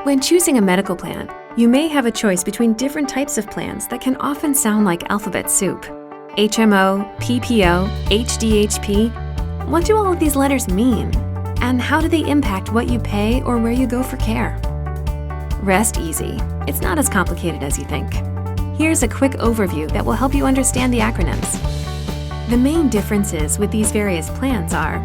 When choosing a medical plan, you may have a choice between different types of plans that can often sound like alphabet soup. HMO, PPO, HDHP. What do all of these letters mean? And how do they impact what you pay or where you go for care? Rest easy. It's not as complicated as you think. Here's a quick overview that will help you understand the acronyms. The main differences with these various plans are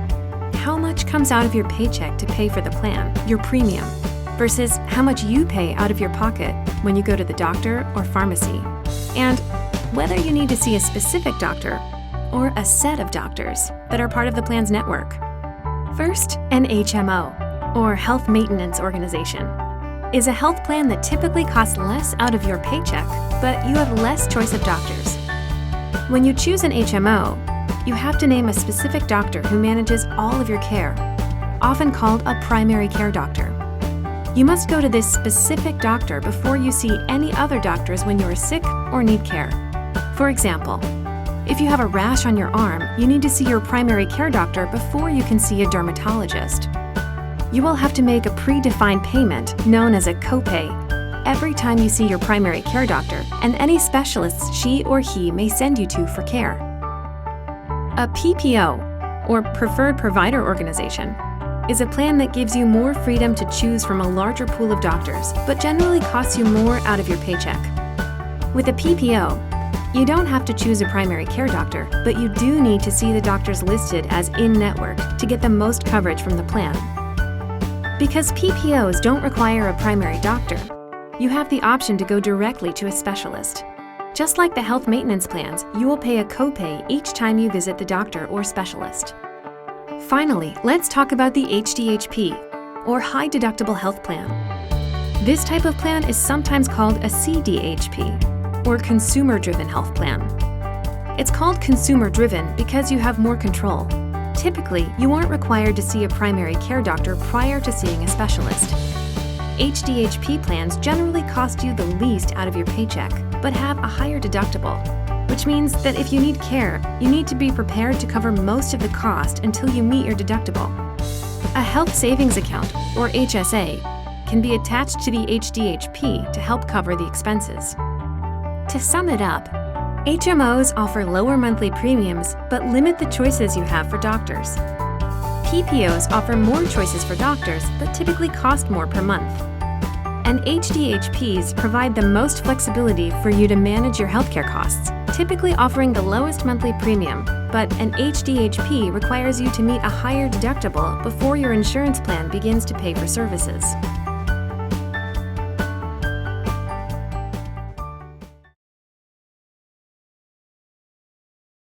how much comes out of your paycheck to pay for the plan, your premium, versus how much you pay out of your pocket when you go to the doctor or pharmacy, and whether you need to see a specific doctor or a set of doctors that are part of the plan's network. First, an HMO, or Health Maintenance Organization, is a health plan that typically costs less out of your paycheck, but you have less choice of doctors. When you choose an HMO, you have to name a specific doctor who manages all of your care, often called a primary care doctor. You must go to this specific doctor before you see any other doctors when you are sick or need care. For example, if you have a rash on your arm, you need to see your primary care doctor before you can see a dermatologist. You will have to make a predefined payment, known as a copay, every time you see your primary care doctor and any specialists she or he may send you to for care. A PPO, or Preferred Provider Organization, is a plan that gives you more freedom to choose from a larger pool of doctors, but generally costs you more out of your paycheck. With a PPO, you don't have to choose a primary care doctor, but you do need to see the doctors listed as in-network to get the most coverage from the plan. Because PPOs don't require a primary doctor, you have the option to go directly to a specialist. Just like the health maintenance plans, you will pay a copay each time you visit the doctor or specialist. Finally, let's talk about the HDHP, or High Deductible Health Plan. This type of plan is sometimes called a CDHP, or Consumer-Driven Health Plan. It's called consumer-driven because you have more control. Typically, you aren't required to see a primary care doctor prior to seeing a specialist. HDHP plans generally cost you the least out of your paycheck, but have a higher deductible, which means that if you need care, you need to be prepared to cover most of the cost until you meet your deductible. A health savings account, or HSA, can be attached to the HDHP to help cover the expenses. To sum it up, HMOs offer lower monthly premiums but limit the choices you have for doctors. PPOs offer more choices for doctors but typically cost more per month. And HDHPs provide the most flexibility for you to manage your healthcare costs, typically offering the lowest monthly premium, but an HDHP requires you to meet a higher deductible before your insurance plan begins to pay for services.